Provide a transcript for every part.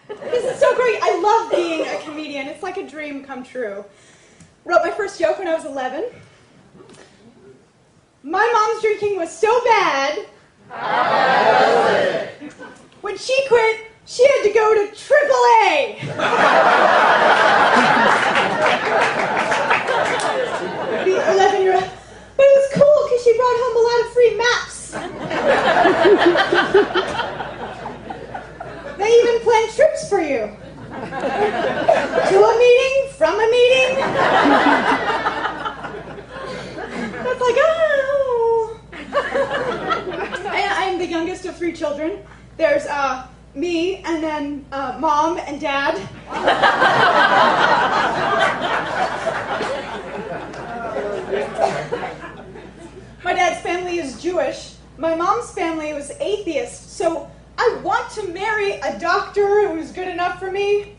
This is so great. I love being a comedian. It's like a dream come true. Wrote my first joke when I was 11. My mom's drinking was so bad. When she quit, she had to go to AAA. The 11-year-old. But it was cool because she brought home a lot of free maps. They even plan trips for you. To a meeting, from a meeting. That's like, oh. I'm the youngest of 3 children. There's me, and then mom and dad. My dad's family is Jewish. My mom's family was atheist, so I want to marry a doctor who's good enough for me.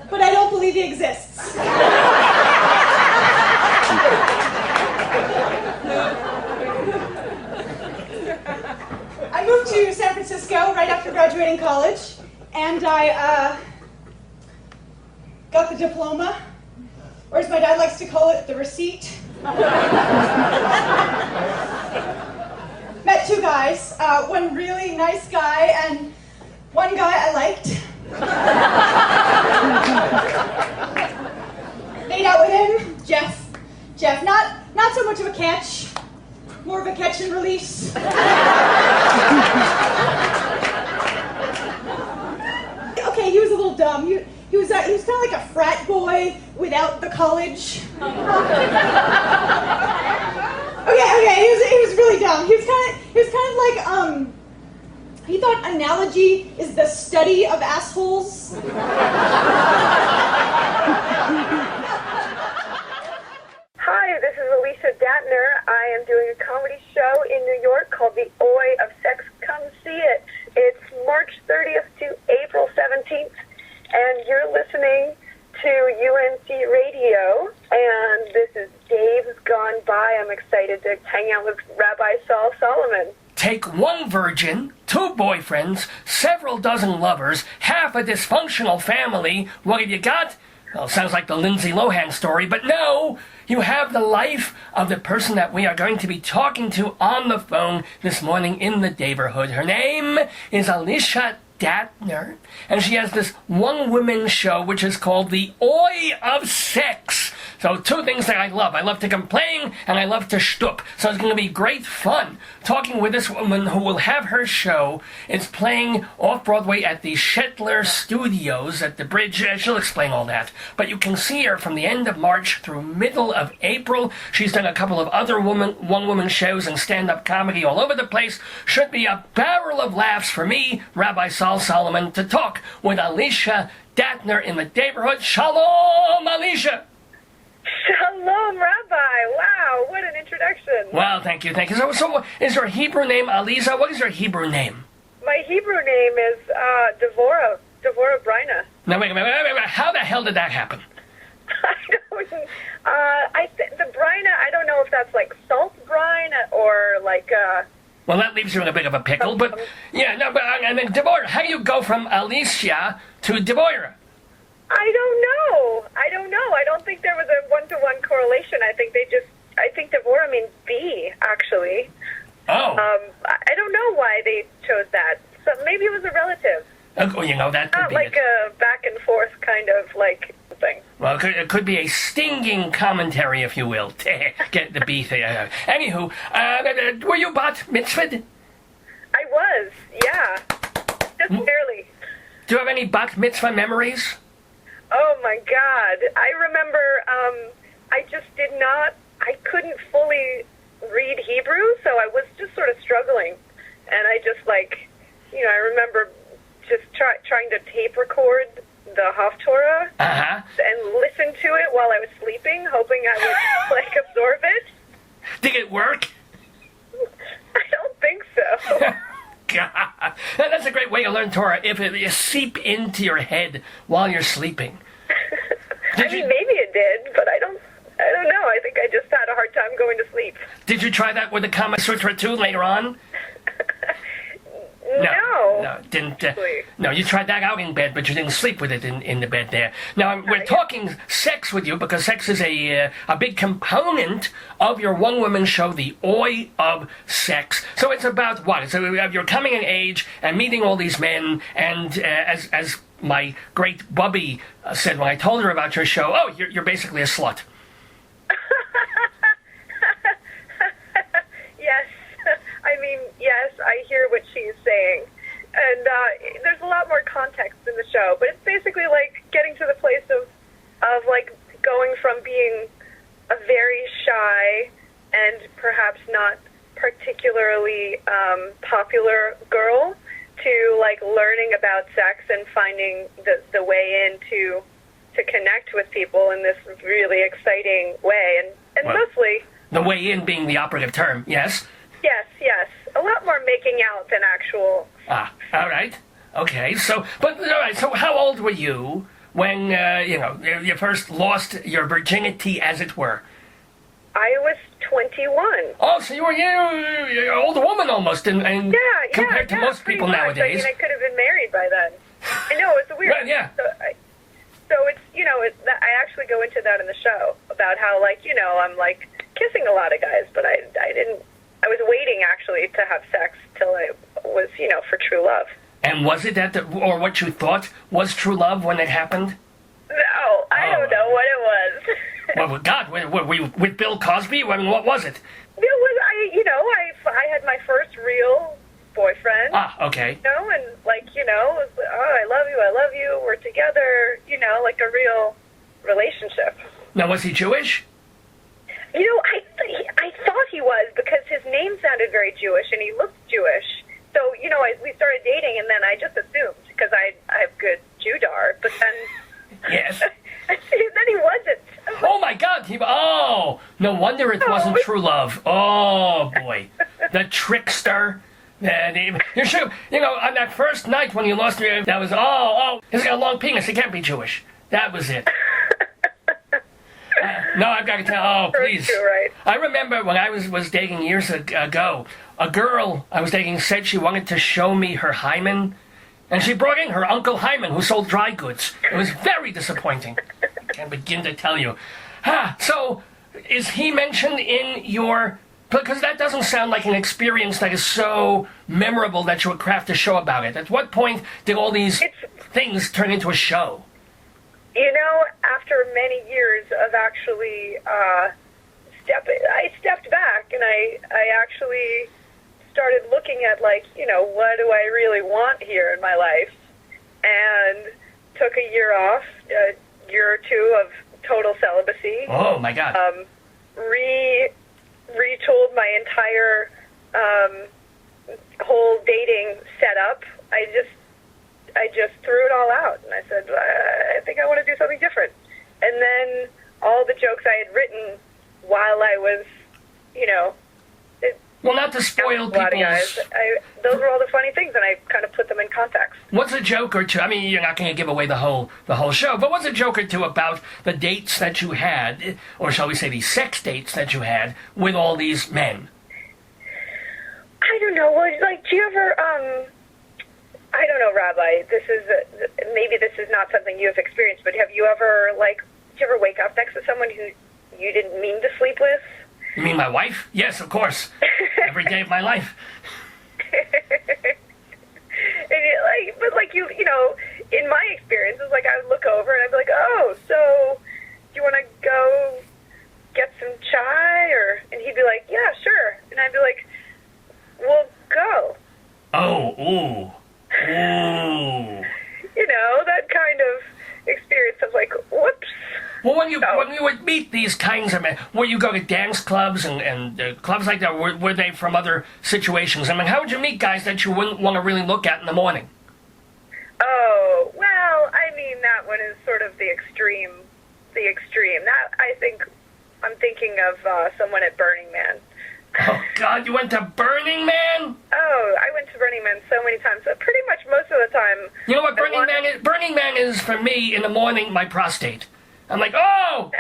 But I don't believe he exists. I moved to San Francisco right after graduating college, and I got the diploma, or as my dad likes to call it, the receipt. Met 2 guys, one really nice guy and one guy I liked. Made out with him, Jeff. Not so much of a catch, more of a catch and release. Okay, he was a little dumb. He was kind of like a frat boy without the college. Okay, he was really dumb. He was kind of like, he thought analogy is the study of assholes. Hi, this is ALICIA DATTNER. I am doing a comedy show in New York called The Oi of Sex. Come see it. It's March 30th to April 17th, and you're listening to UNC Radio, and this is Dave's Gone By. I'm excited to hang out with Rabbi Sol Solomon. Take 1 virgin, 2 boyfriends, several dozen lovers, half a dysfunctional family. What have you got? Well, sounds like the Lindsay Lohan story, but no! You have the life of the person that we are going to be talking to on the phone this morning in the neighborhood. Her name is ALICIA Dattner, and she has this one-woman show which is called The Oi of Sex. So 2 things that I love. I love to complain, and I love to shtup. So it's going to be great fun talking with this woman who will have her show. It's playing off-Broadway at the Shetler Studios at the Bridge. She'll explain all that. But you can see her from the end of March through middle of April. She's done a couple of other one-woman shows and stand-up comedy all over the place. Should be a barrel of laughs for me, Rabbi Sol Solomon, to talk with ALICIA Dattner in the neighborhood. Shalom, ALICIA! Shalom, Rabbi. Wow, what an introduction. Well, thank you. So is her Hebrew name Aliza? What is her Hebrew name? My Hebrew name is Devorah Brina. Now, wait. How the hell did that happen? The brina, I don't know if that's like salt brine or like, Well, that leaves you in a bit of a pickle, but, yeah, no, but, and then Devorah, how do you go from Alicia to Devorah? I don't know. I don't think there was a one-to-one correlation. I think Devorah means bee, actually. Oh. I don't know why they chose that. So maybe it was a relative. Oh, you know, that could be like a back and forth kind of like thing. Well, it could be a stinging commentary, if you will. Get the bee thing. Anywho, were you bat mitzvahed? I was, yeah. Just barely. Do you have any bat mitzvah memories? Oh my God. I remember, I couldn't fully read Hebrew, so I was just sort of struggling. And I just I remember just trying to tape record the Haftorah and listen to it while I was sleeping, hoping I would, absorb it. Did it work? I don't think so. God, that's a great way to learn Torah, if you seep into your head while you're sleeping. Maybe it did, but I don't know. I think I just had a hard time going to sleep. Did you try that with the Kama Sutra too later on? No, didn't. No, you tried that out in bed, but you didn't sleep with it in the bed there. Now we're talking sex with you because sex is a big component of your one-woman show, The Oi of Sex. So it's about what? So you're coming of age and meeting all these men, and as my great Bubby said when I told her about your show, oh, you're basically a slut. Yes. I mean, yes, I hear what she's saying. And there's a lot more context in the show, but it's basically like getting to the place of like going from being a very shy and perhaps not particularly popular girl to like learning about sex and finding the way in to connect with people in this really exciting way. And well, mostly... The way in being the operative term, yes? Yes. A lot more making out than actual... Ah, all right. Okay, so how old were you when, you first lost your virginity, as it were? I was 21. Oh, so you're an older woman almost, and compared to most people much. nowadays. I mean, I could have been married by then. I know, it's weird. Well, yeah. So it's, I actually go into that in the show, about how, like, I'm, like, kissing a lot of guys, but I was waiting, actually, to have sex till I was, for true love. And was it or what you thought was true love when it happened? No, I don't know what it was. Well, God, were you with Bill Cosby? I mean, what was it? It was, I had my first real boyfriend. Ah, okay. And, like, it was, oh, I love you, we're together, like a real relationship. Now, was he Jewish? I thought he was, because his name sounded very Jewish, and he looked Jewish. So, we started dating, and then I just assumed, because I have good Judar, but then... Yes. then he wasn't. Oh, my God. No wonder it wasn't true love. Oh, boy. The trickster. You should, on that first night when you lost me, that was, he's got a long penis. He can't be Jewish. That was it. No, I've got to tell. Oh, please. Right. I remember when I was dating years ago, a girl I was dating said she wanted to show me her hymen, and she brought in her Uncle Hyman, who sold dry goods. It was very disappointing. I can't begin to tell you. So, is he mentioned in your... Because that doesn't sound like an experience that is so memorable that you would craft a show about it. At what point did all these things turn into a show? After many years of actually I stepped back and I actually started looking at, like, what do I really want here in my life? And took a year off, a year or two of total celibacy. Oh, my God. Retooled my entire whole dating setup. I just threw it all out, and I said, I think I want to do something different. And then all the jokes I had written while I was, well, not to spoil people's... those were all the funny things, and I kind of put them in context. What's a joke or two? I mean, you're not going to give away the whole show, but what's a joke or two about the dates that you had, or shall we say the sex dates that you had with all these men? I don't know. Well, like, do you ever... I don't know, Rabbi. Maybe this is not something you have experienced, but have you ever, did you ever wake up next to someone who you didn't mean to sleep with? You mean my wife? Yes, of course. Every day of my life. In my experience, it's like I would look over and I'd be like, oh, so do you want to go get some chai? And he'd be like, yeah, sure. And I'd be like, well, go. Oh, ooh. Ooh. That kind of experience of like, whoops. Well, when you would meet these kinds of men, where you go to dance clubs and clubs like that, were they from other situations? I mean, how would you meet guys that you wouldn't want to really look at in the morning? Oh, well, I mean, that one is sort of the extreme. That, I'm thinking of someone at Burning Man. Oh, God, you went to Burning Man? Oh, I went to Burning Man so many times. Pretty much most of the time. You know what Burning Man is? Burning Man is, for me, in the morning, my prostate. I'm like, oh,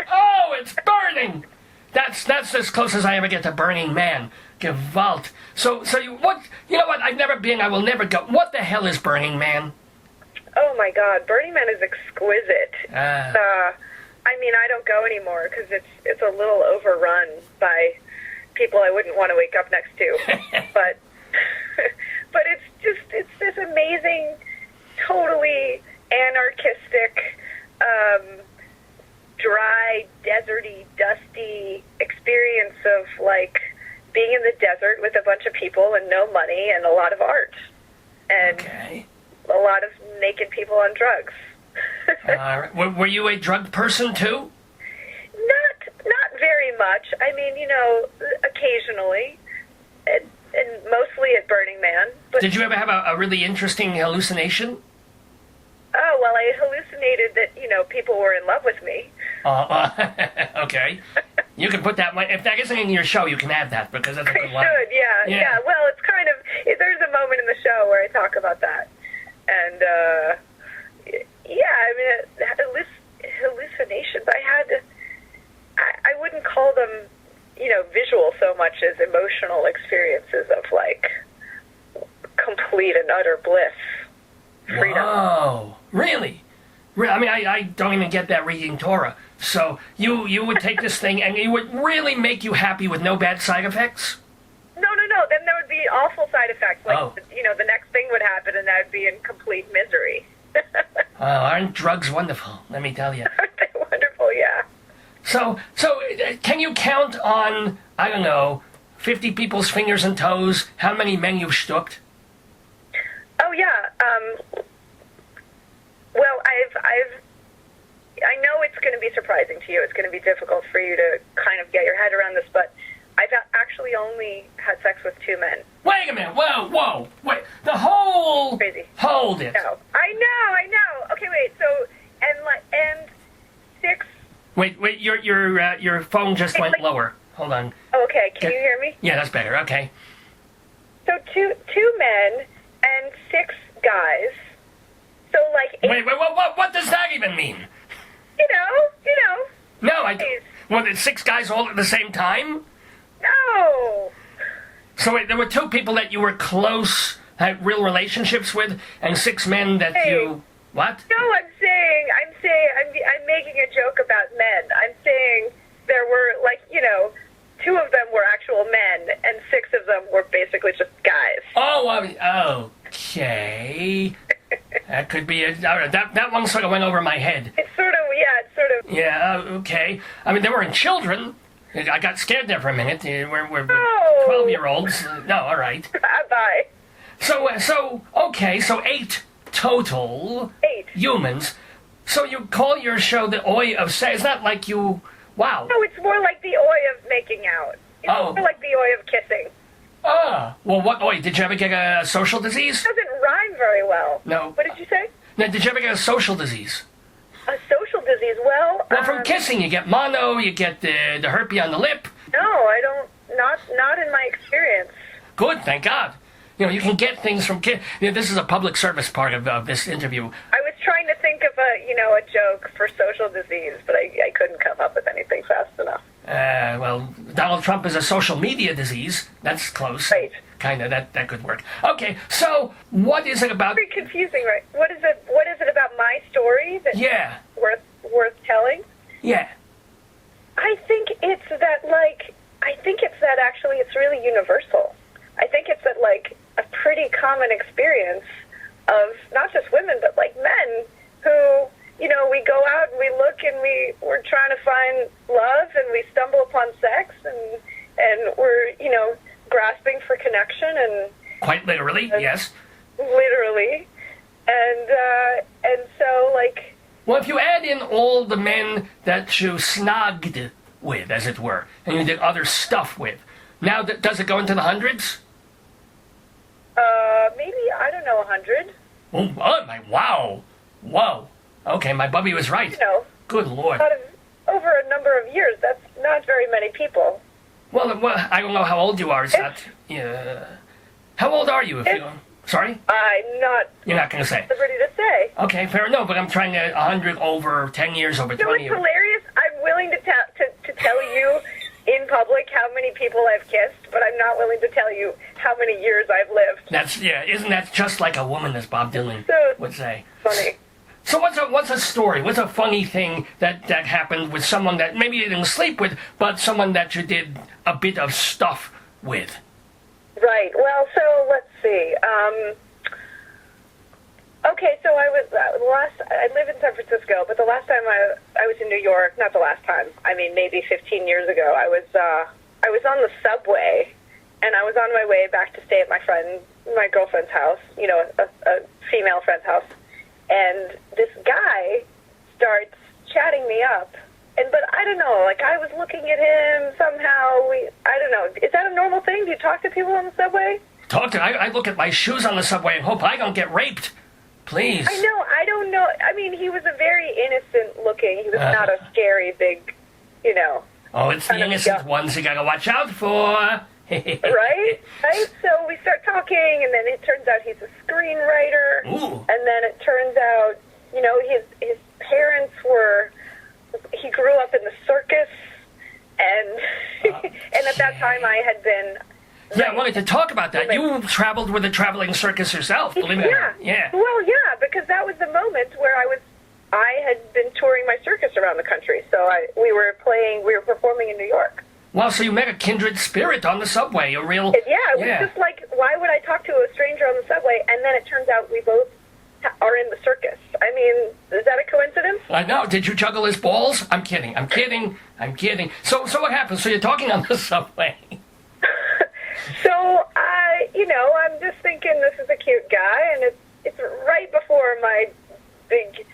it's burning! That's as close as I ever get to Burning Man. Gewalt. So you what? You know what? I've never been. I will never go. What the hell is Burning Man? Oh my God, Burning Man is exquisite. I mean, I don't go anymore because it's a little overrun by people I wouldn't want to wake up next to. but it's this amazing, totally anarchistic, dry, deserty, dusty experience of like being in the desert with a bunch of people and no money and a lot of art and a lot of naked people on drugs. Were you a drug person too? Not very much. I mean, you know, occasionally, and mostly at Burning Man. But did you ever have a really interesting hallucination? Oh, well, I hallucinated that, you know, people were in love with me. Okay. You can put that, if that isn't in your show, you can add that, because that's a good line. I should, yeah. Well, it's kind of, there's a moment in the show where I talk about that. And, yeah, I mean, hallucinations, I wouldn't call them, you know, visual so much as emotional experiences of, like, complete and utter bliss. Freedom. Oh, really? I mean, I don't even get that reading Torah. So you would take this thing and it would really make you happy with no bad side effects? No. Then there would be awful side effects. Like, you know, the next thing would happen and that would be in complete misery. Aren't drugs wonderful? Let me tell you. Aren't they wonderful? Yeah. So can you count on, I don't know, 50 people's fingers and toes how many men you've stooked? Oh yeah. Well, I know it's going to be surprising to you. It's going to be difficult for you to kind of get your head around this, but I've actually only had sex with 2 men. Wait a minute. Whoa. Wait. The whole... Crazy. Hold it. No. I know. Okay, wait. So, and 6... Wait. Your phone just went lower. Hold on. Okay, can you hear me? Yeah, that's better. Okay. So two men and 6 guys. So like 8... Wait. What does that even mean? You know. No, Well, it's 6 guys all at the same time? No. So wait, there were 2 people that you were close, had real relationships with, and 6 men that you... What? No, I'm making a joke about men. I'm saying there were, like, you know, 2 of them were actual men, and 6 of them were basically just guys. Oh, okay. That could be it. That one sort of went over my head. It's sort of. Yeah, okay. I mean, they weren't children. I got scared there for a minute. We're 12-year-olds. No, all right. Bye. So, okay, so 8 total 8 humans. So you call your show the Oi of Sex. It's not like you... Wow. No, it's more like the Oi of making out. It's more like the Oi of kissing. Well, what Oi? Did you ever get a social disease? It doesn't rhyme very well. No. What did you say? No, did you ever get a social disease? A social disease? Well, from kissing, you get mono, you get the herpes on the lip. No, I don't. Not in my experience. Good, thank God. You know, you can get things from kids. You know, this is a public service part of this interview. I was trying to think of a joke for social disease, but I couldn't come up with anything fast enough. Well, Donald Trump is a social media disease. That's close. Right. Kind of. That could work. Okay, so what is it about? Very confusing, right? What is it about my story that's worth telling? Yeah. I think it's that actually it's really universal. I think it's that, like, a pretty common experience of not just women, but, like, men who, you know, we go out and we look and we're trying to find love and we stumble upon sex and we're, you know, grasping for connection and... Quite literally, yes. Literally. And so, like... Well, if you add in all the men that you snogged with, as it were, and you did other stuff with, now does it go into the hundreds? Maybe, I don't know, 100. Oh, wow. Whoa. Okay, my bubby was right. You know. Good Lord. Over a number of years, that's not very many people. Well, I don't know how old you are. How old are you? Sorry? I'm not... You're not going to say. Liberty to say. Okay, fair enough, but I'm trying to 100 over 10 years, over 20 years. You know, it's hilarious. I'm willing to tell you in public how many people I've kissed, but I'm not willing to tell you how many years I've lived. Isn't that just like a woman, as Bob Dylan would say? Funny. So what's a story? What's a funny thing that happened with someone that maybe you didn't sleep with, but someone that you did a bit of stuff with? Right. Well, so let's see. Okay, so I live in San Francisco, but the last time I was in New York, not the last time, I mean maybe 15 years ago, I was on the subway, and I was on my way back to stay at my girlfriend's house, a female friend's house, and this guy starts chatting me up, but I don't know, like I was looking at him somehow, I don't know, is that a normal thing? Do you talk to people on the subway? I look at my shoes on the subway and hope I don't get raped. Please. I know, I don't know. I mean, he was a very innocent looking. He was not a scary, big, Oh, it's the innocent ones you gotta watch out for. Right? So we start talking, and then it turns out he's a screenwriter. Ooh. And then it turns out, his parents he grew up in the circus, and and at that time I had been... Yeah, I wanted to talk about that. You traveled with a traveling circus yourself, believe it or not. Yeah. Well, yeah, because that was the moment where I had been touring my circus around the country. So we were performing in New York. Wow, so you met a kindred spirit on the subway, a real... Yeah, it was just like, why would I talk to a stranger on the subway? And then it turns out we both are in the circus. I mean, is that a coincidence? I know. Did you juggle his balls? I'm kidding. So what happened? So you're talking on the subway. So, I'm just thinking this is a cute guy, and it's right before my big...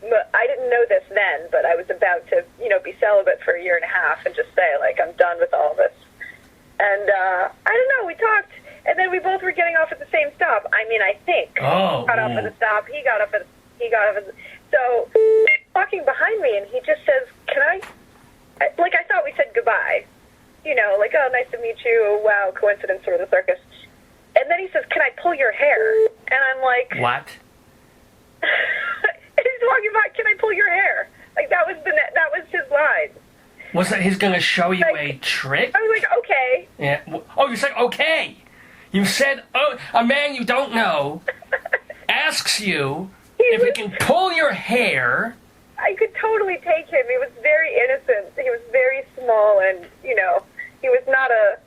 I didn't know this then, but I was about to, be celibate for a year and a half and just say, like, I'm done with all this. And, I don't know, we talked, and then we both were getting off at the same stop. I mean, I think. Oh. Got off at the stop, he got off at so, walking behind me, and he just says, I thought we said goodbye. Like, oh, nice to meet you, wow, coincidence, we're in the circus. And then he says, can I pull your hair? And I'm like... What? He's talking about, can I pull your hair? Like, that was his line. Was that he's going to show you a trick? I was like, okay. Yeah. Oh, you said, okay. You said, oh, a man you don't know asks you if he can pull your hair. I could totally take him. He was very innocent. He was very small, and, he was not a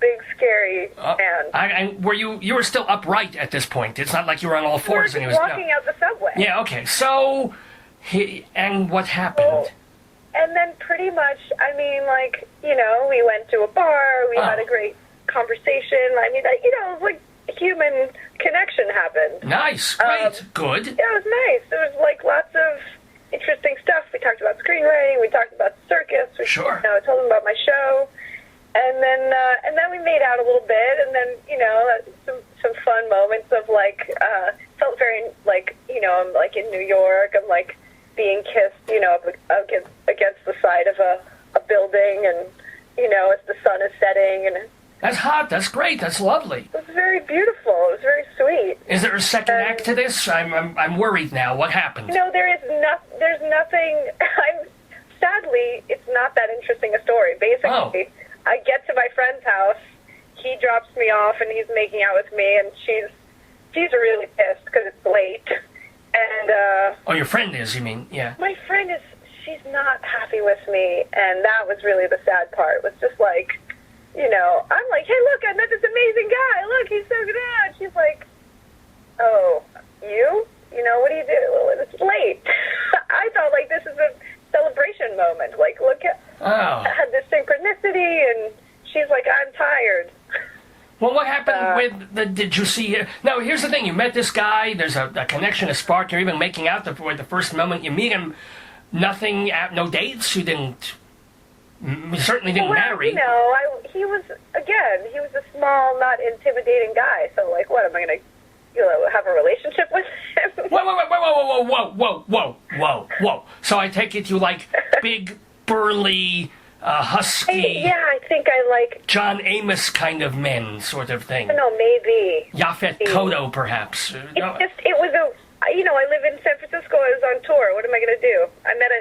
big, scary man. And you were still upright at this point. It's not like you were on all fours. We were just walking out the subway. Yeah, okay. So, and what happened? And then pretty much, I mean, like, we went to a bar. We had a great conversation. I mean, like human connection happened. Nice. Great. Good. Yeah, it was nice. There was, like, lots of interesting stuff. We talked about screenwriting. We talked about the circus. Sure. I told him about my show. And then we made out a little bit, and then, some fun moments of, like, felt very, like, I'm, like, in New York, I'm, like, being kissed, up against the side of a building, and, as the sun is setting, and... That's hot, that's great, that's lovely. It was very beautiful, it was very sweet. Is there a second act to this? I'm worried now, what happened? No, there's nothing, sadly, it's not that interesting a story, basically. Oh. I get to my friend's house, he drops me off, and he's making out with me, and she's really pissed because it's late. And, oh, your friend is, you mean? Yeah. My friend she's not happy with me, and that was really the sad part, was just like, I'm like, hey, look, I met this amazing guy, look, he's so good. She's like, oh, you? What do you do? Well, it's late. I thought, like, this is a celebration moment, like, look at... Oh. I had this synchronicity, and she's like, I'm tired. Well, what happened did you see... Now, here's the thing. You met this guy. There's a connection, a spark. You're even making out the first moment you meet him. Nothing, no dates. You certainly didn't marry. He was a small, not intimidating guy. So, like, what, am I going to, have a relationship with him? Whoa. So I take it you like big, burly... husky... Yeah, I think I like... John Amos kind of men, sort of thing. No, maybe. Yaphet Kotto, perhaps. It was I live in San Francisco, I was on tour, what am I going to do? I met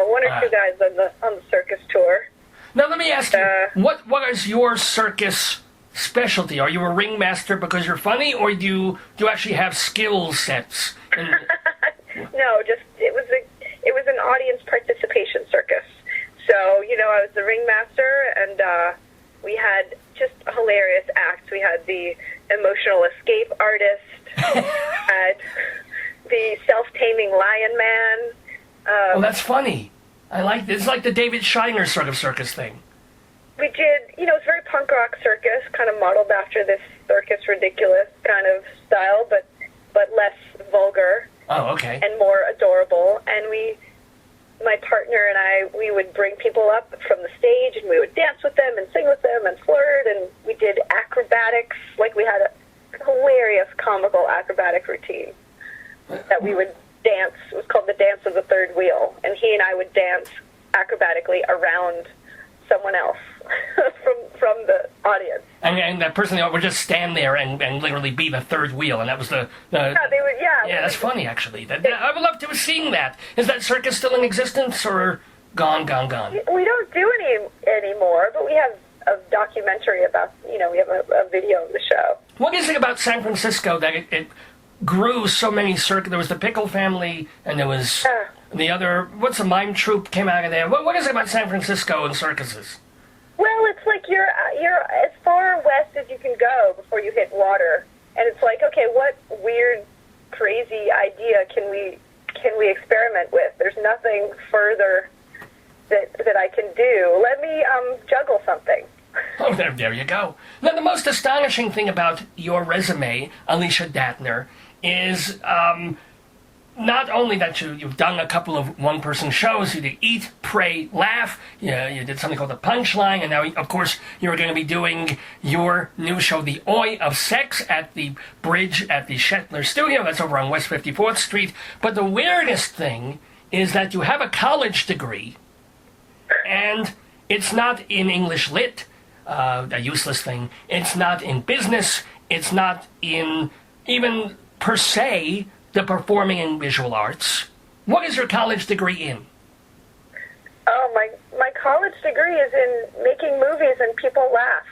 one or two guys on the circus tour. Now let me ask you, what is your circus specialty? Are you a ringmaster because you're funny, or do you actually have skill sets? No, just it was an audience participation circus. So, I was the ringmaster, and we had just hilarious acts. We had the emotional escape artist, had the self-taming lion man. Well, that's funny. I like this. It's like the David Shiner sort of circus thing. We did, it's very punk rock circus, kind of modeled after this Circus Ridiculous kind of style, but less vulgar. Oh, okay. And more adorable. And my partner and I, we would bring people up from the stage, and we would dance with them and sing with them and flirt, and we did acrobatics. Like, we had a hilarious comical acrobatic routine that we would dance. It was called the Dance of the Third Wheel, and he and I would dance acrobatically around someone else from the audience. And that person would just stand there and literally be the third wheel, and that was the yeah, they would, yeah. Yeah, that's funny, actually. I would love to have seen that. Is that circus still in existence, or gone? We don't do any anymore, but we have a documentary about, we have a video of the show. What is it about San Francisco that it grew so many circus? There was the Pickle family, and there was the other, what's the mime troupe came out of there? What is it about San Francisco and circuses? Well, it's like you're as far west as you can go before you hit water, and it's like, okay, what weird, crazy idea can we experiment with? There's nothing further that I can do. Let me juggle something. Oh, there you go. Now, the most astonishing thing about your resume, ALICIA DATTNER, is not only that you've done a couple of one-person shows. You did Eat, Pray, Laugh. You did something called The Punchline, and now, of course, you're going to be doing your new show, The Oi of Sex, at the Bridge at the Shetler Studio. That's over on West 54th Street. But the weirdest thing is that you have a college degree, and it's not in English Lit, a useless thing. It's not in business. It's not in even, per se, the performing and visual arts. What is your college degree in? Oh, my college degree is in making movies and people laugh.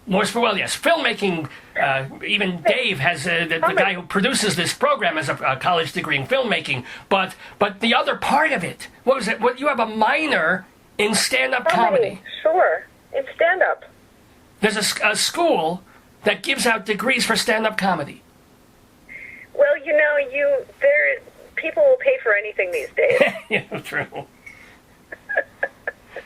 Well, yes, filmmaking. Even Dave has the guy who produces this program has a college degree in filmmaking. But the other part of it, what was it? What you have a minor in stand-up comedy? Sure, in stand-up. There's a school that gives out degrees for stand-up comedy. Well, people will pay for anything these days. Yeah, true.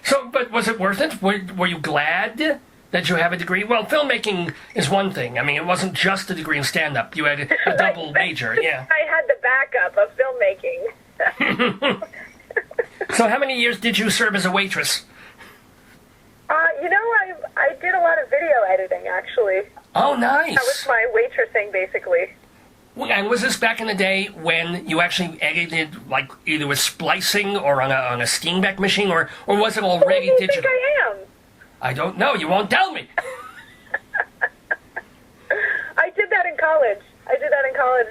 So, but was it worth it? Were you glad that you have a degree? Well, filmmaking is one thing. I mean, it wasn't just a degree in stand-up. You had a double major, yeah. I had the backup of filmmaking. So how many years did you serve as a waitress? I did a lot of video editing, actually. Oh, nice. That was my waitressing, basically. And was this back in the day when you actually edited, like, either with splicing or on a Steenbeck machine, or was it already digital? Who do you digital? think I am? I don't know. You won't tell me. I did that in college.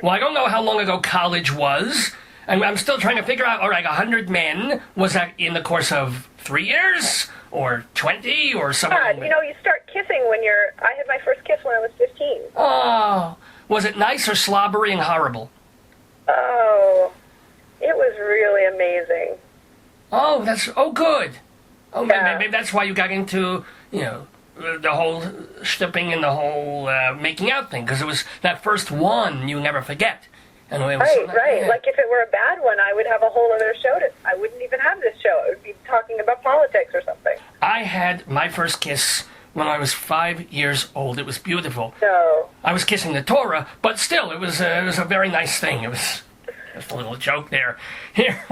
Well, I don't know how long ago college was. I'm still trying to figure out, all right, 100 Men, was that in the course of 3 years? Or 20? Or something? You start kissing I had my first kiss when I was 15. Oh, was it nice or slobbery and horrible? Oh, it was really amazing. Oh, good. Oh, yeah. Maybe that's why you got into, the whole stripping and the whole making out thing, because it was that first one you never forget. And it was right. Yeah. Like, if it were a bad one, I would have a whole other show. I wouldn't even have this show. I would be talking about politics or something. I had my first kiss when I was 5 years old. It was beautiful. No. I was kissing the Torah, but still, it was a very nice thing. It was just a little joke there. Here,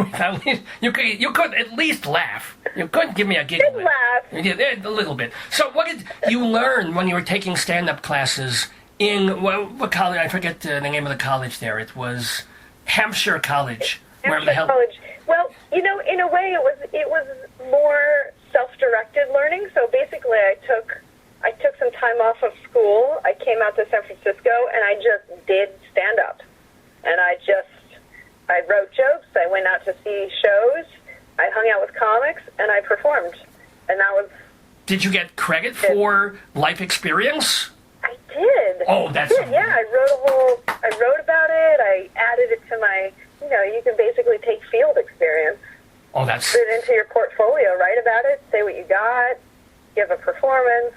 you could at least laugh. You couldn't give me a giggle. Did laugh. You did, a little bit. So what did you learn when you were taking stand-up classes in, what college? I forget the name of the college there. It was Hampshire College. Wherever the hell. College. Well, in a way, it was more self-directed learning. So basically, I took some time off of school. I came out to San Francisco, and I just did stand-up. And I wrote jokes. I went out to see shows. I hung out with comics, and I performed. and that was... Did you get credit for life experience? I did. Oh, that's... Yeah, I wrote about it, I added it to my, you can basically take field experience. Oh, that's... Put it into your portfolio, write about it, say what you got, give a performance.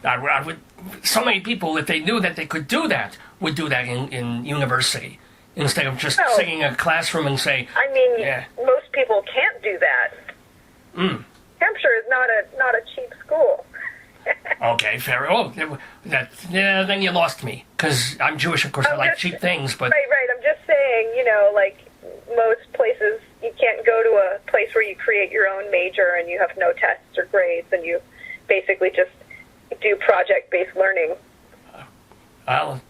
I would, so many people, if they knew that they could do that, would do that in university instead of just sitting in a classroom and say. I mean, most people can't do that. Hampshire is not a cheap school. Okay, fair. Oh, then you lost me because I'm Jewish. Of course, I like cheap things, but right. I'm just saying, like most places, you can't go to a place where you create your own major and you have no tests or grades, and you basically just do project-based learning. Well,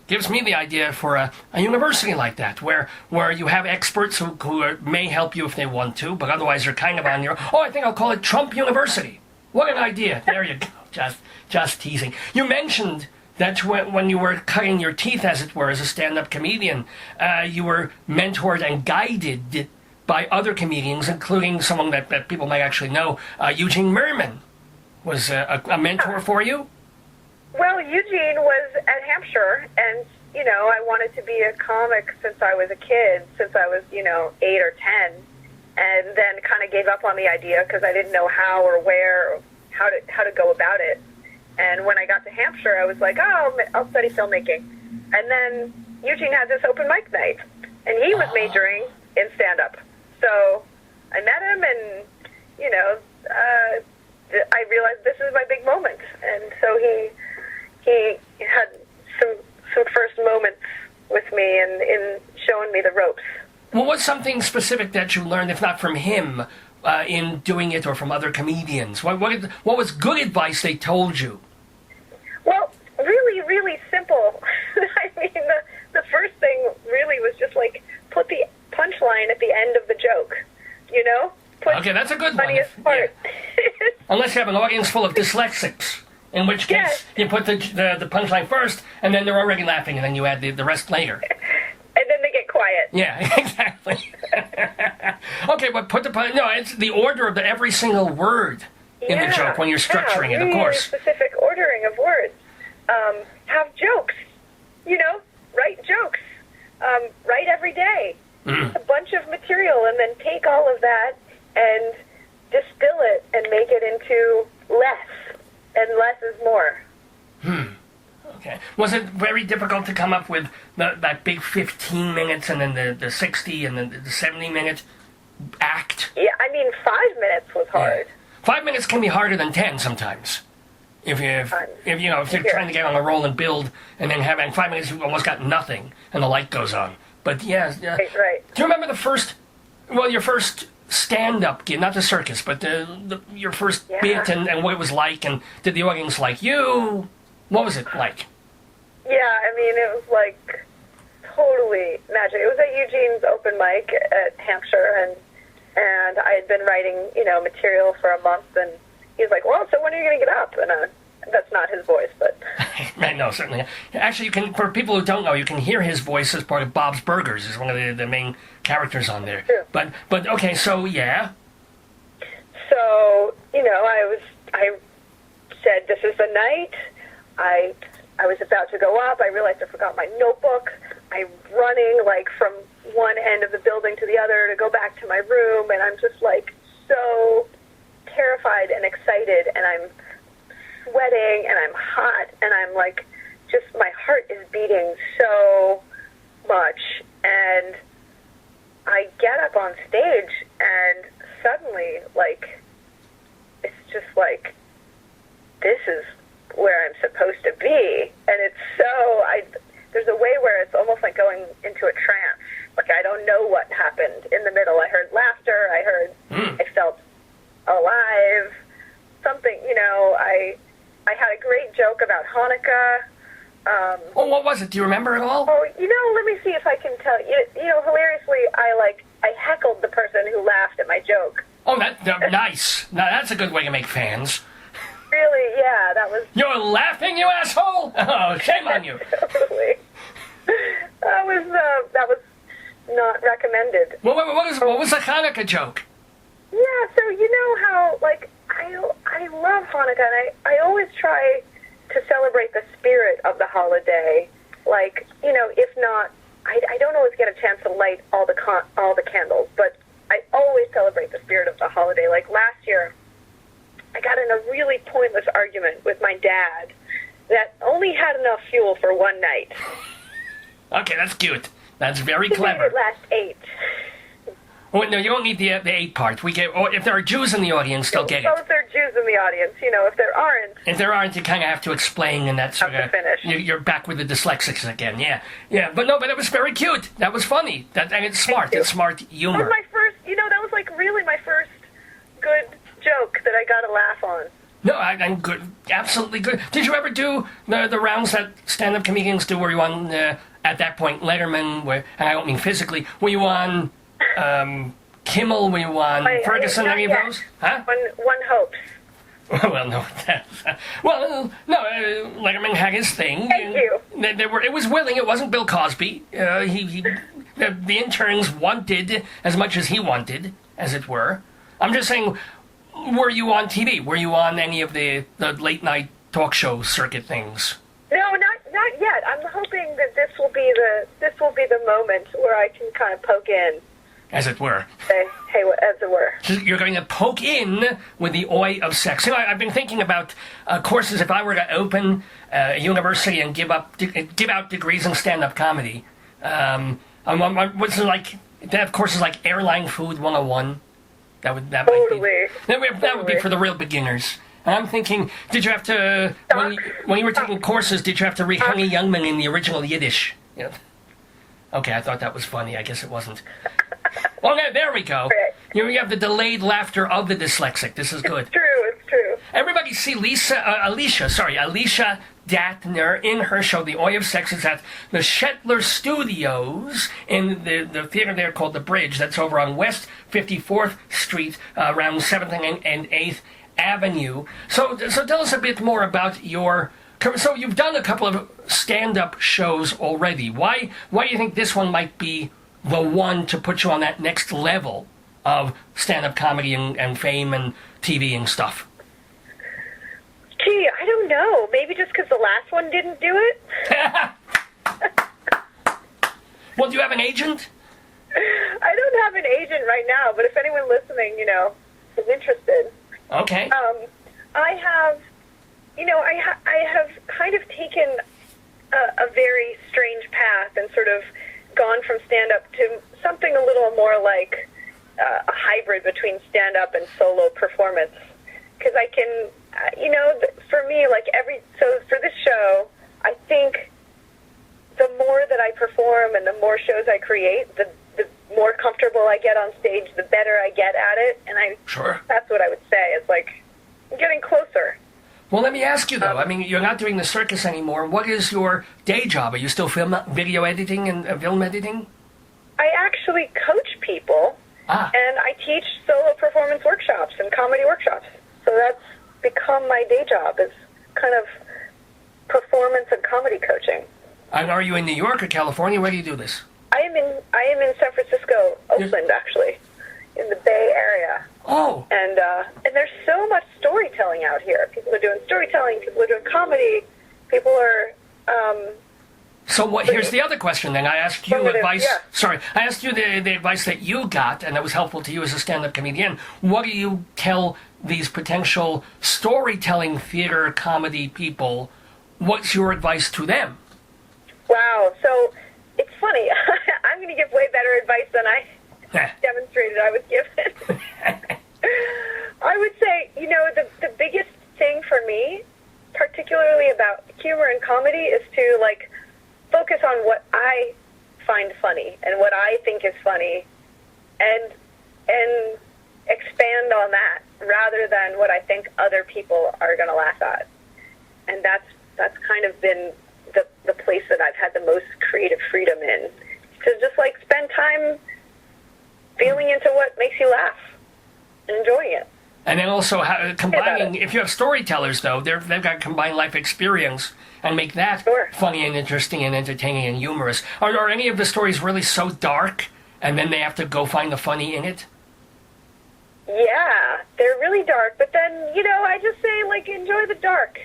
gives me the idea for a university like that, where you have experts who may help you if they want to, but otherwise you're kind of on your own. Oh, I think I'll call it Trump University. What an idea. There you go. Just teasing. You mentioned that when you were cutting your teeth, as it were, as a stand-up comedian, you were mentored and guided by other comedians, including someone that people might actually know, Eugene Mirman. Was a mentor for you? Well, Eugene was at Hampshire, and, I wanted to be a comic since I was a kid, since I was, 8 or 10, and then kind of gave up on the idea because I didn't know how or where, or how to go about it. And when I got to Hampshire, I was like, I'll study filmmaking. And then Eugene had this open mic night, and he was majoring in stand-up. So I met him, and, I realized this is my big moment, and so he had some first moments with me in showing me the ropes. Well, what's something specific that you learned, if not from him, in doing it, or from other comedians? What was good advice they told you? Well, really, really simple. I mean, the first thing really was just like put the punchline at the end of the joke, Okay, that's a good funniest one. Part. Yeah. Unless you have an audience full of dyslexics, in which case you put the punchline first, and then they're already laughing, and then you add the rest later. And then they get quiet. Yeah, exactly. Okay, but it's the order of every single word in the joke when you're structuring it, of course. Specific ordering of words. Have jokes. Write jokes. Write every day. A bunch of material, and then take all of that and distill it and make it into less, and less is more. Okay. Was it very difficult to come up with that big 15 minutes and then the 60 and then the 70-minute act? Yeah, I mean, 5 minutes was hard. Yeah. 5 minutes can be harder than 10 sometimes. If you're trying to get on a roll and build, and then having 5 minutes, you've almost got nothing, and the light goes on. But yeah. Right. Do you remember your first stand-up gig, not the circus, but your first bit and what it was like, and did the audience like you? What was it like? Yeah, I mean, it was like totally magic. It was at Eugene's open mic at Hampshire, and I had been writing, material for a month, and he was like, well, so when are you going to get up? And that's not his voice, but... Right, no, certainly. Actually, for people who don't know, you can hear his voice as part of Bob's Burgers. He's one of the main characters on there. True. But okay, so, yeah. So, I said, this is the night. I was about to go up. I realized I forgot my notebook. I'm running, from one end of the building to the other to go back to my room, and I'm just, so terrified and excited, and I'm sweating, and I'm hot, and I'm just my heart is beating so much, and I get up on stage, and suddenly, it's just this is where I'm supposed to be, and it's there's a way where it's almost like going into a trance, I don't know what happened in the middle. I heard laughter, I felt alive, something, I had a great joke about Hanukkah. What was it? Do you remember at all? Oh, let me see if I can tell you. Hilariously, I heckled the person who laughed at my joke. Oh, nice. Now, that's a good way to make fans. Really, yeah, that was... You're laughing, you asshole? Oh, shame on you. Totally. That was not recommended. What was the Hanukkah joke? Yeah, so you know how, like, I love Hanukkah, and I always try to celebrate the spirit of the holiday. Like, you know, if not, I don't always get a chance to light all the candles, but I always celebrate the spirit of the holiday. Like last year, I got in a really pointless argument with my dad that only had enough fuel for one night. Okay, that's cute. That's very He clever. made it last 8. Oh, no, you don't need the 8 part. We get. Oh, if there are Jews in the audience, they'll get it. Well, if there are Jews in the audience, you know, if there aren't... If there aren't, you kind of have to explain, and that's... Have to finish. You're back with the dyslexics again, yeah. Yeah, but no, but it was very cute. That was funny. And it's smart. It's smart humor. That was my first, you know, that was like really my first good joke that I got a laugh on. No, I'm good. Absolutely good. Did you ever do the rounds that stand-up comedians do where you on, at that point, Letterman, where, and I don't mean physically, were you on Kimmel, were you on Ferguson, any of those? Huh? One hopes. Well, no. Letterman had his thing. Thank you. It was willing. It wasn't Bill Cosby. The interns wanted as much as he wanted, as it were. I'm just saying, were you on TV? Were you on any of the late night talk show circuit things? No, not yet. I'm hoping that this will be the moment where I can kind of poke in. As it were. Say, hey, as it were. You're going to poke in with the oi of sex. You know, I've been thinking about courses. If I were to open a university and give out degrees in stand-up comedy, what's it like? They have courses like Airline Food 101. That would be for the real beginners. And I'm thinking, did you have to when you were taking courses? Did you have to read Honey Youngman in the original Yiddish? Yeah. Okay, I thought that was funny. I guess it wasn't. Well, there we go. You have the delayed laughter of the dyslexic. This is good. It's true. Everybody see ALICIA Dattner in her show, The Oi of Sex. Is at the Shetler Studios in the theater there called The Bridge. That's over on West 54th Street, around 7th and 8th Avenue. So tell us a bit more about your... So you've done a couple of stand-up shows already. Why do you think this one might be the one to put you on that next level of stand-up comedy and fame and TV and stuff? Gee, I don't know. Maybe just because the last one didn't do it? Well, do you have an agent? I don't have an agent right now, but if anyone listening, you know, is interested. Okay. I have, you know, I have kind of taken a very strange path and sort of gone from stand-up to something a little more like a hybrid between stand-up and solo performance. Because I can, you know, for me, like so for this show, I think the more that I perform and the more shows I create, the more comfortable I get on stage, the better I get at it. And Sure. That's what I would say. It's like, I'm getting closer. Well, let me ask you, though. I mean, you're not doing the circus anymore. What is your day job? Are you still video editing and film editing? I actually coach people, and I teach solo performance workshops and comedy workshops. So that's become my day job, is kind of performance and comedy coaching. And are you in New York or California? Where do you do this? I am in San Francisco, Oakland, actually, in the Bay Area. Oh. And there's so much storytelling out here. People are doing storytelling. People are doing comedy. People are... So what? Here's the other question then. I asked you advice... Yeah. Sorry. I asked you the advice that you got, and that was helpful to you as a stand-up comedian. What do you tell these potential storytelling theater comedy people? What's your advice to them? Wow. So it's funny. I'm going to give way better advice than I demonstrated I was given. I would say, you know, the biggest thing for me, particularly about humor and comedy, is to, like, focus on what I find funny and what I think is funny and expand on that rather than what I think other people are going to laugh at. And that's kind of been the place that I've had the most creative freedom in, to just, like, spend time feeling into what makes you laugh and enjoying it. And then also combining, if you have storytellers, though, they've got combined life experience and make that funny and interesting and entertaining and humorous. Are any of the stories really so dark and then they have to go find the funny in it? Yeah, they're really dark, but then, I just say, like, enjoy the dark.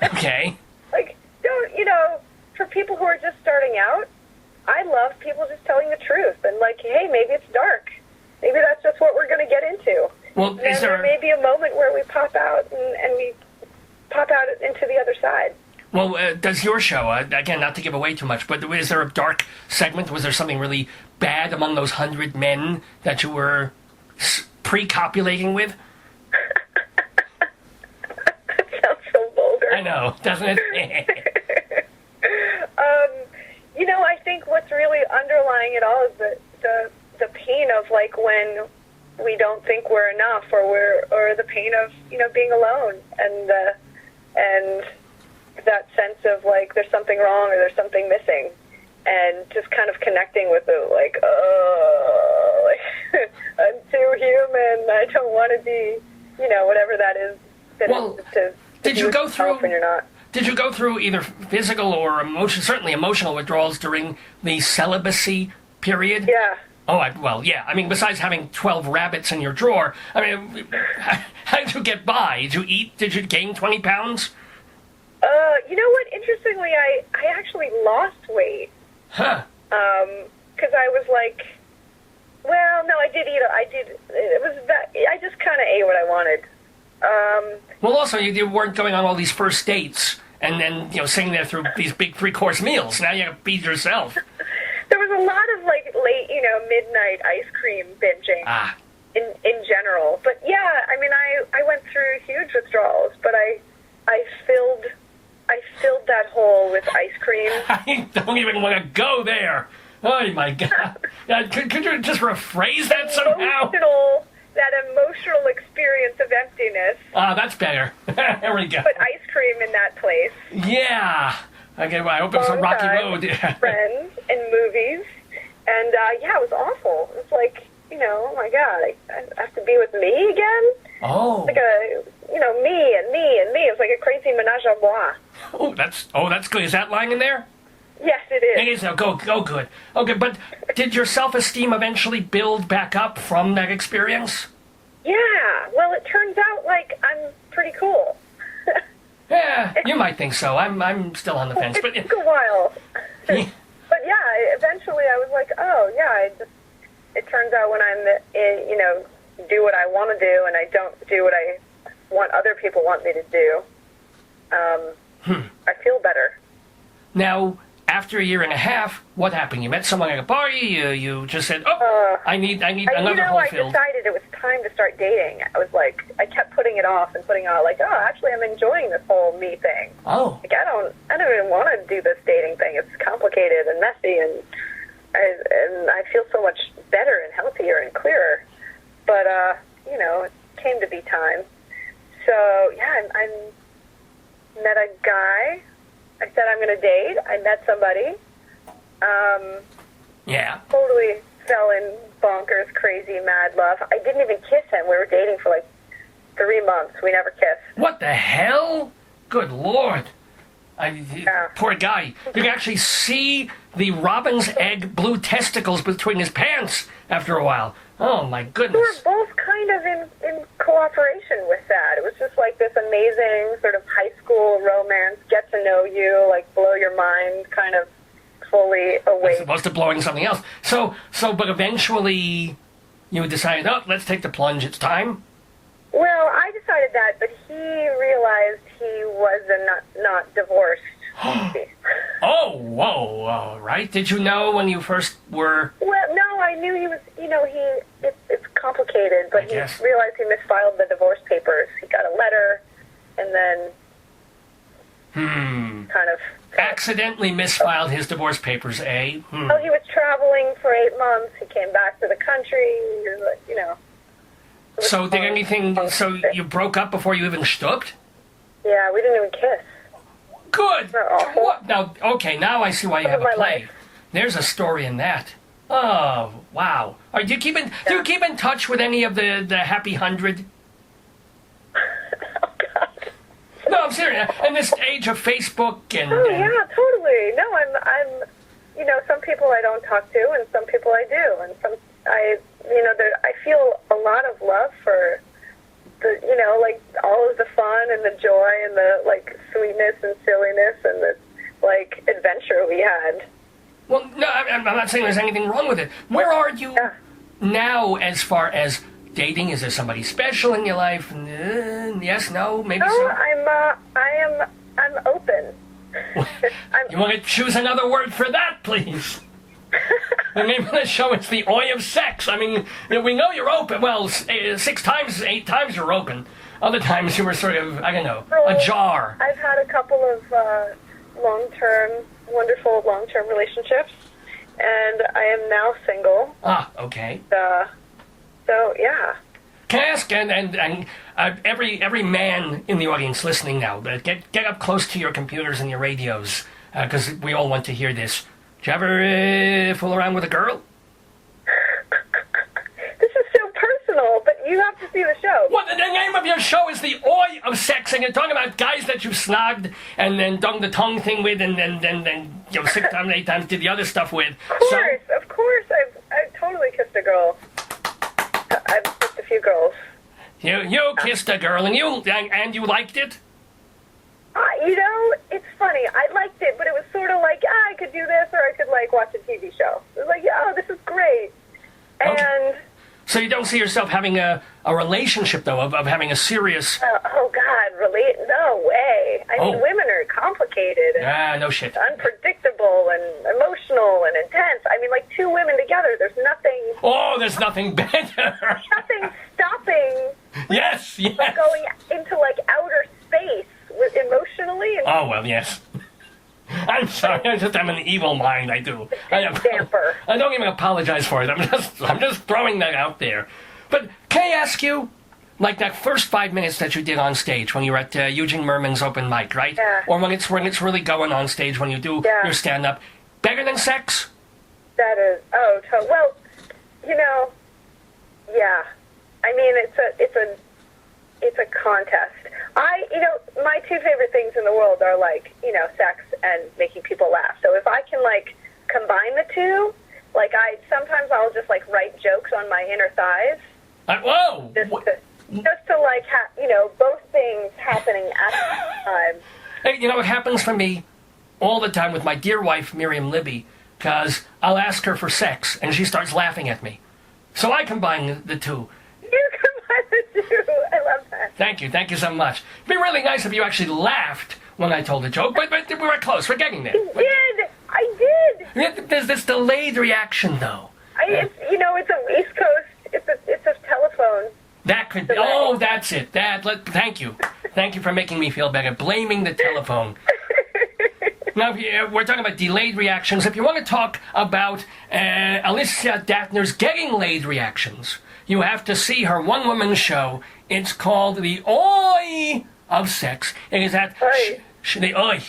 Okay. Like, don't, for people who are just starting out, I love people just telling the truth. And, like, hey, maybe it's dark. Maybe that's just what we're going to get into. Well, and there may be a moment where we pop out and we pop out into the other side. Well, does your show, again, not to give away too much, but is there a dark segment? Was there something really bad among those 100 men that you were pre-copulating with? That sounds so vulgar. I know, doesn't it? I think what's really underlying it all is the pain of, like, when we don't think we're enough, or the pain of being alone, and that sense of, like, there's something wrong or there's something missing, and just kind of connecting with it, like, like, I'm too human, I don't want to be, whatever that is. Well, did you go through when you're not? Did you go through either physical or certainly emotional withdrawals during the celibacy period? Yeah. Oh, well, yeah. I mean, besides having 12 rabbits in your drawer, I mean, how did you get by? Did you eat? Did you gain 20 pounds? You know what? Interestingly, I actually lost weight. Huh. Because I was like, well, no, I did eat. It was that. I just kind of ate what I wanted. Well, also, you weren't going on all these first dates and then, sitting there through these big 3-course meals. Now you have to feed yourself. There was a lot of, like, late, midnight ice cream binging in general. But, yeah, I mean, I went through huge withdrawals, but I filled that hole with ice cream. I don't even want to go there. Oh, my God. Could you just rephrase that somehow? That emotional experience of emptiness. That's better. There we go. Put ice cream in that place. Yeah. Okay, well, I hope it's a rocky road. Friends and movies. And, it was awful. It was like, oh, my God, I have to be with me again? Oh. Like me and me and me. It was like a crazy menage a moi. That's good. Is that lying in there? Yes, it is. It is. Go good. Okay, but did your self-esteem eventually build back up from that experience? Yeah. Well, it turns out, like, I'm pretty cool. Yeah, you might think so. I'm still on the fence. But it took a while. Yeah. But, yeah, eventually I was like, oh, yeah, it turns out when I'm, do what I want to do and I don't do what I want other people want me to do, I feel better. Now, after a year and a half, what happened? You met someone at a party? You just said, I need another hole filled. I decided it was time to start dating. I was like, I kept putting it off, like, actually, I'm enjoying this whole me thing. Oh. Like, I don't even want to do this dating thing. It's complicated and messy, and I feel so much better and healthier and clearer. But, it came to be time. So, yeah, I met a guy. I said I'm going to date. I met somebody. Yeah. Totally fell in bonkers, crazy, mad love. I didn't even kiss him. We were dating for like 3 months. We never kissed. What the hell? Good Lord. Poor guy. You can actually see the robin's egg blue testicles between his pants after a while. Oh, my goodness. We were both kind of in cooperation with that. It was just like this amazing sort of high school romance, get to know you, like blow your mind, kind of fully awake. As opposed to blowing something else. But eventually you decided, let's take the plunge, it's time? Well, I decided that, but he realized he was not divorced. Oh, whoa, all right. Did you know when you first were... Well, no, I knew he was, it's complicated, but he realized he misfiled the divorce papers. He got a letter, and then kind of... Accidentally misfiled his divorce papers, eh? Oh, he was traveling for 8 months. He came back to the country, So did anything... So you broke up before you even stooped? Yeah, we didn't even kiss. Good. What? Now, okay, now I see why you have a play. Life. There's a story in that. Oh, wow. Do you keep in touch with any of the Happy 100? Oh, God. No, I'm serious. In this age of Facebook and... Oh, yeah, totally. No, I'm some people I don't talk to, and some people I do, and I feel a lot of love for the, like all of the fun and the joy and the like sweetness and silliness and the like adventure we had. Well, no, I'm not saying there's anything wrong with it. Where are you now as far as dating? Is there somebody special in your life? Yes, no, maybe so. I'm open. You want to choose another word for that, please? The name of the show is The Oi of Sex. I mean, we know you're open. Well, 8 times you're open. Other times you were sort of, I don't know, ajar. I've had a couple of wonderful long-term relationships, and I am now single. Ah, okay. So, yeah. Can I ask, and every man in the audience listening now, get up close to your computers and your radios, because we all want to hear this. Did you ever fool around with a girl? This is so personal, but you have to see the show. Well, the name of your show is The Oi of Sex, and you're talking about guys that you've snogged and then done the tongue thing with, and then 6 times, 8 times did the other stuff with. Of course. I've totally kissed a girl. I've kissed a few girls. You kissed a girl, and you liked it? It's funny. I liked it, but it was sort of like, I could do this, or I could, like, watch a TV show. It was like, this is great. And... Okay. So you don't see yourself having a relationship, though, of having a serious... oh, God, no way. I mean, women are complicated. And no shit. Unpredictable and emotional and intense. I mean, like, 2 women together, there's nothing... Oh, there's nothing better. Nothing stopping... Yes. Like, going into, like, outer space emotionally. Oh, well, yes. I'm sorry, I'm an evil mind, I do. Damper. I don't even apologize for it. I'm just throwing that out there. But can I ask you, like that first 5 minutes that you did on stage when you were at Eugene Mirman's open mic, right? Yeah. Or when it's really going on stage when you do your stand-up, better than sex? That is, well, yeah. I mean, it's a contest. My 2 favorite things in the world are, like, sex and making people laugh. So if I can, like, combine the 2, like, sometimes I'll just, like, write jokes on my inner thighs. Whoa! Just to like, both things happening at the time. Hey, it happens for me all the time with my dear wife, Miriam Libby, because I'll ask her for sex, and she starts laughing at me. So I combine the 2. You combine the 2. I love that. Thank you so much. It'd be really nice if you actually laughed when I told the joke, but we were close. We're getting there. I did. There's this delayed reaction, though. It's a East Coast. It's a telephone. That could be. Oh, that's it. Thank you. Thank you for making me feel better. Blaming the telephone. Now, we're talking about delayed reactions. If you want to talk about ALICIA DATTNER's getting laid reactions, you have to see her one-woman show. It's called The Oi of Sex. It is at the Oi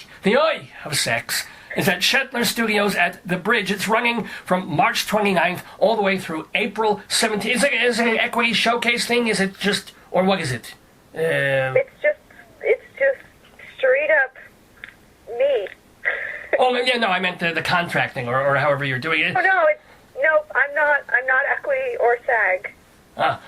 of Sex. It's at Shetler Studios at The Bridge. It's running from March 29th all the way through April 17th. Is it an equity showcase thing? Is it just, or what is it? It's just straight up me. Oh, yeah, no, I meant the contract thing, or however you're doing it. Oh, no, I'm not equity or SAG.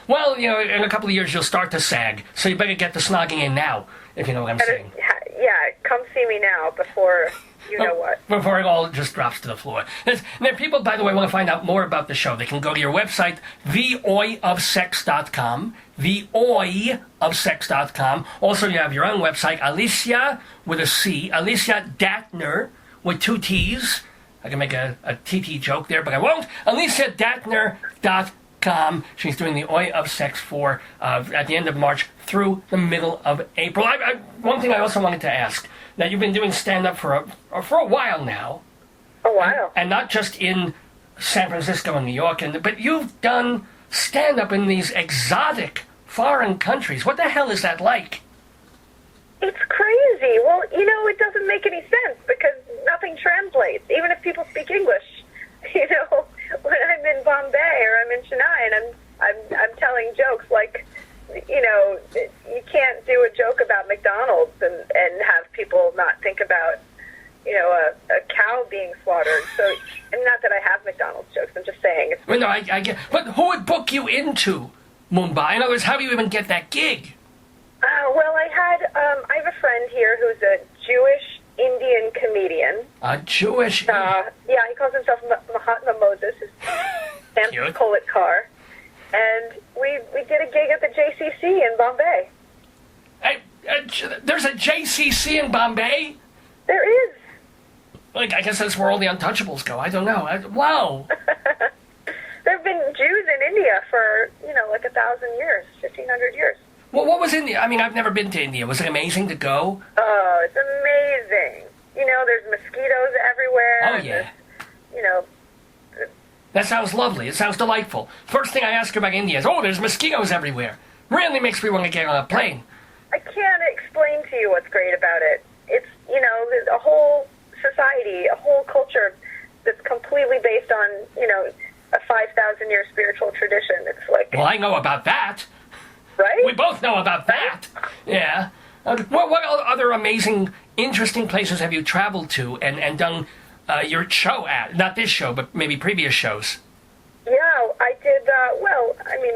Well, in a couple of years you'll start to sag, so you better get the snogging in now, if you know what I'm saying. Yeah, come see me now before you know what. Before it all just drops to the floor. There people, by the way, want to find out more about the show. They can go to your website, theoiofsex.com, theoiofsex.com. Also, you have your own website, Alicia with a C, Alicia Dattner with 2 T's. I can make a TT joke there, but I won't. AliciaDattner.com. She's doing the Oi of Sex for at the end of March through the middle of April. One thing I also wanted to ask, that you've been doing stand-up for a while now. A while. And not just in San Francisco and New York, but you've done stand-up in these exotic foreign countries. What the hell is that like? It's crazy. Well, it doesn't make any sense because nothing translates, even if people speak English. When I'm in Bombay or I'm in Chennai and I'm telling jokes like, you can't do a joke about McDonald's and have people not think about, a cow being slaughtered. So mean, not that I have McDonald's jokes. I'm just saying. It's, Well, no, I get. But who would book you into Mumbai? In other words, how do you even get that gig? well, I have a friend here who's a Jewish Indian comedian. A Jewish. Yeah, he calls himself Mahatma Moses. His Cute. Polit car. And we did a gig at the JCC in Bombay. There's a JCC in Bombay? There is. Like, I guess that's where all the untouchables go. I don't know. Wow. There have been Jews in India for, like 1,000 years, 1,500 years. Well, what was India? I mean, I've never been to India. Was it amazing to go? Oh, it's amazing. There's mosquitoes everywhere. Oh, yeah. That sounds lovely. It sounds delightful. First thing I ask about India is, there's mosquitoes everywhere. Really makes me want to get on a plane. I can't explain to you what's great about it. It's, there's a whole society, a whole culture that's completely based on, a 5,000-year spiritual tradition. It's like... Well, I know about that. Right? We both know about that. Yeah. What other amazing, interesting places have you traveled to and done your show at? Not this show, but maybe previous shows. Yeah, I did,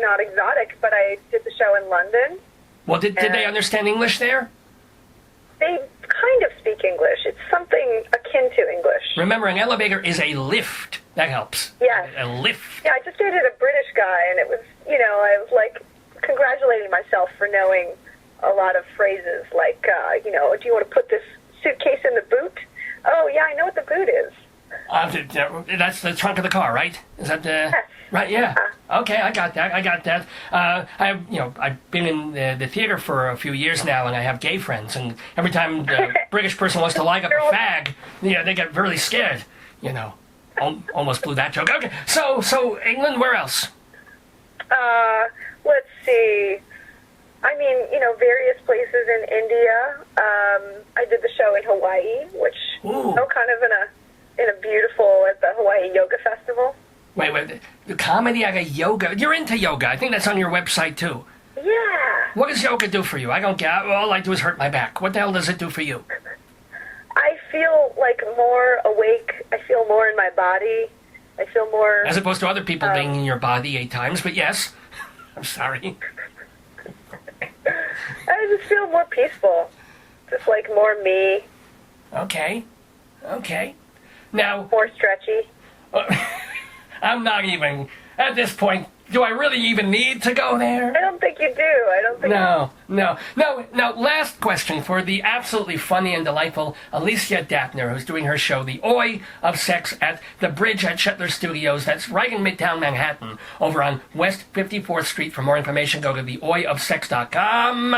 not exotic, but I did the show in London. Well, did they understand English there? They kind of speak English. It's something akin to English. Remember, an elevator is a lift. That helps. Yes. A lift. Yeah, I just dated a British guy, and it was, I was like congratulating myself for knowing a lot of phrases like, do you want to put this suitcase in the boot? Oh, yeah, I know what the boot is. That's the trunk of the car, right? Is that Yes. right? Yeah. Okay, I got that. I've been in the theater for a few years now, and I have gay friends. And every time the British person wants to light up a fag, they get really scared. Almost blew that joke. Okay, so England, where else? Let's see. I mean, various places in India. I did the show in Hawaii, which kind of in a beautiful at the Hawaii Yoga Festival. Wait, the comedy, I got yoga. You're into yoga. I think that's on your website too. Yeah. What does yoga do for you? I don't get. All I do is hurt my back. What the hell does it do for you? I feel like more awake. I feel more in my body. I feel more... As opposed to other people being in your body 8 times, but yes. I'm sorry. I just feel more peaceful. Just like more me. Okay. Now... More stretchy. I'm not even... At this point, do I really even need to go there? I don't think you do. I don't think... No. Now, last question for the absolutely funny and delightful ALICIA DATTNER, who's doing her show, The Oi of Sex, at the Bridge at Shetler Studios. That's right in Midtown Manhattan, over on West 54th Street. For more information, go to theoiofsex.com.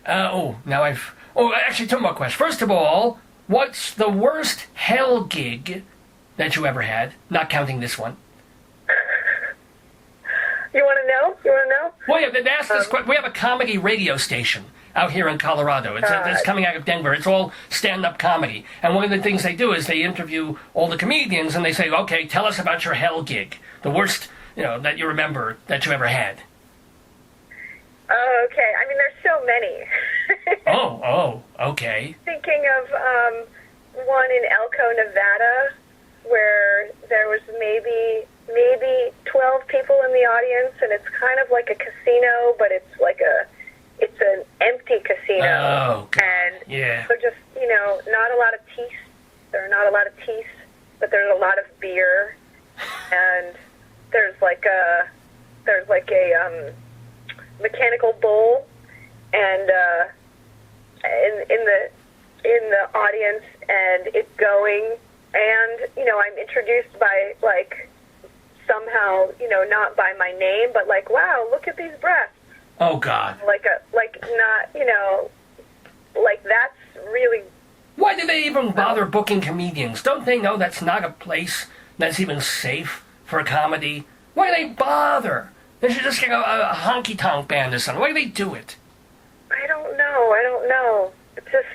Actually, 2 more questions. First of all, what's the worst hell gig that you ever had? Not counting this one. You want to know? Well, yeah, they asked this question. We have a comedy radio station out here in Colorado. It's coming out of Denver. It's all stand-up comedy. And one of the things they do is they interview all the comedians, and they say, okay, tell us about your hell gig. The worst, that you remember that you ever had. Okay. I mean, there's so many. Okay. Thinking of one in Elko, Nevada, where there was maybe 12 people in the audience, and it's kind of like a casino, but it's an empty casino. Oh, God. And yeah. so just, not a lot of teeth. There are not a lot of teeth, but there's a lot of beer, and there's like a mechanical bull, and in the audience, and it's going, and I'm introduced by somehow, not by my name, but wow, look at these breasts. Oh, God. That's really... Why do they even bother booking comedians? Don't they know that's not a place that's even safe for a comedy? Why do they bother? They should just get a honky-tonk band or something. Why do they do it? I don't know. It just,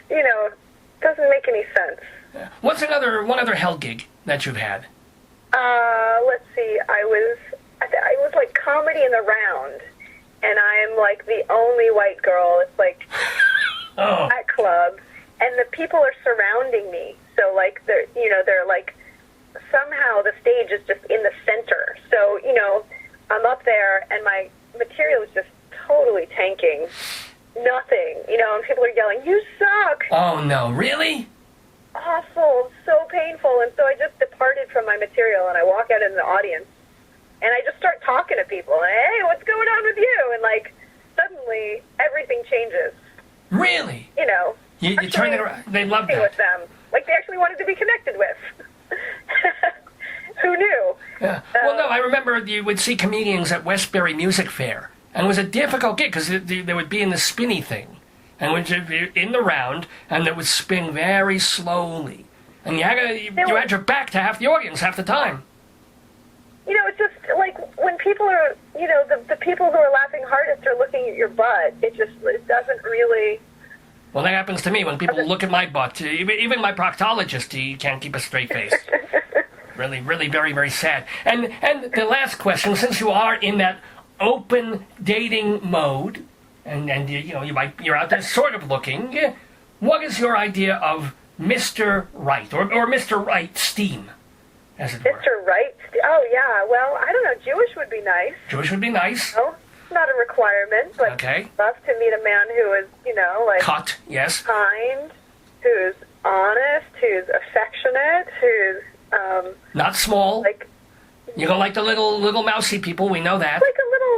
doesn't make any sense. Yeah. What's one other hell gig that you've had? Let's see. I was like comedy in the round, and I'm like the only white girl. It's like that club, and the people are surrounding me. So they're somehow the stage is just in the center. So, you know, I'm up there and my material is just totally tanking. Nothing, you know, and people are yelling, "You suck!" Oh, no, really? Awful, so painful. And so I just departed from my material and I walk out in the audience and I just start talking to people. Hey, what's going on with you? And, like, suddenly everything changes. Really? You know. You turn it around. They love that. With them. Like, they actually wanted to be connected with. Who knew? Yeah. Well, no, I remember you would see comedians at Westbury Music Fair. And it was a difficult gig because they would be in the spinny thing. And would be in the round, and it would spin very slowly. And you had your back to half the audience half the time. You know, it's just like when people are, you know, the people who are laughing hardest are looking at your butt. It doesn't really... Well, that happens to me when people look at my butt. Even my proctologist, he can't keep a straight face. Really, really very, very sad. And the last question, since you are in that open dating mode, and you know, you're out there sort of looking, what is your idea of Mr. Right, or Mr. Right steam, as it were? Mr. Right? Oh, yeah. Well, I don't know. Jewish would be nice. Jewish would be nice. No, not a requirement, but okay. Love to meet a man who is, you know, like... Cut, yes. Kind, who's honest, who's affectionate, who's... not small. Like... You don't like the little mousy people, we know that.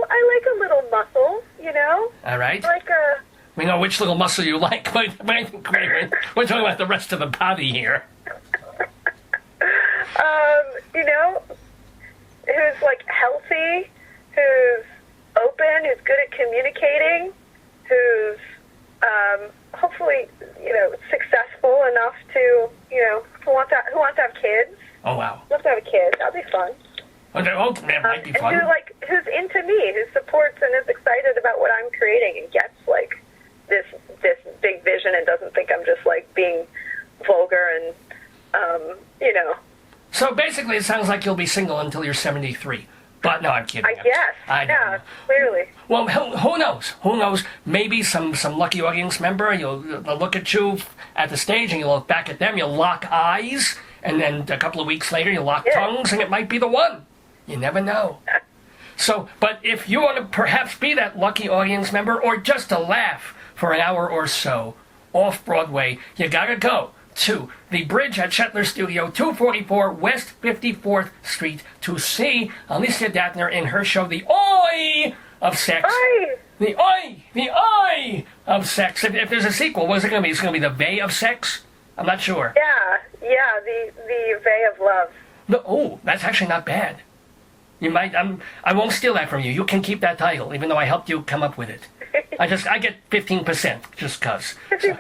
I like a little muscle, you know? All right. Like a... We know which little muscle you like, but we're talking about the rest of the body here. You know, who's, like, healthy, who's open, who's good at communicating, who's, hopefully, you know, successful enough to, you know, who wants to have kids. Oh, wow. Love to have a kid. That'd be fun. Oh, that might be fun. And who's into me, who supports and is excited about what I'm creating and gets, like, this big vision and doesn't think I'm just, like, being vulgar and, you know. So basically it sounds like you'll be single until you're 73. But no, I'm kidding. I guess. I don't know. Clearly. Well, who knows? Who knows? Maybe some lucky audience member, they'll look at you at the stage and you'll look back at them, you'll lock eyes, and then a couple of weeks later you'll lock tongues and it might be the one. You never know. So, but if you want to perhaps be that lucky audience member or just to laugh for an hour or so off-Broadway, you gotta go to the Bridge at Shetler Studio, 244 West 54th Street, to see Alicia Dattner in her show, The Oi of Sex. Oi! The Oi of Sex. If there's a sequel, what is it going to be? It's going to be The Vey of Sex? I'm not sure. Yeah, the Vey of Love. That's actually not bad. You might. I won't steal that from you. You can keep that title, even though I helped you come up with it. I get 15%, just cause. 15%.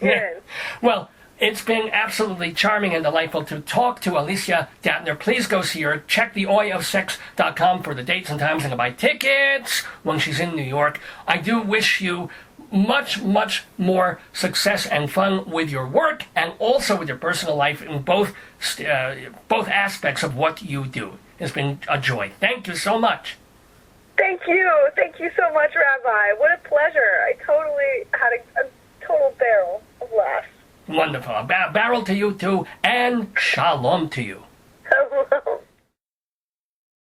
Yeah. Well, it's been absolutely charming and delightful to talk to Alicia Dattner. Please go see her. Check theoiofsex.com for the dates and times and to buy tickets when she's in New York. I do wish you much, much more success and fun with your work and also with your personal life in both aspects of what you do. It's been a joy. Thank you so much. Thank you. Thank you so much, Rabbi. What a pleasure. I totally had a total barrel of laughs. Wonderful. A barrel to you too, and shalom to you.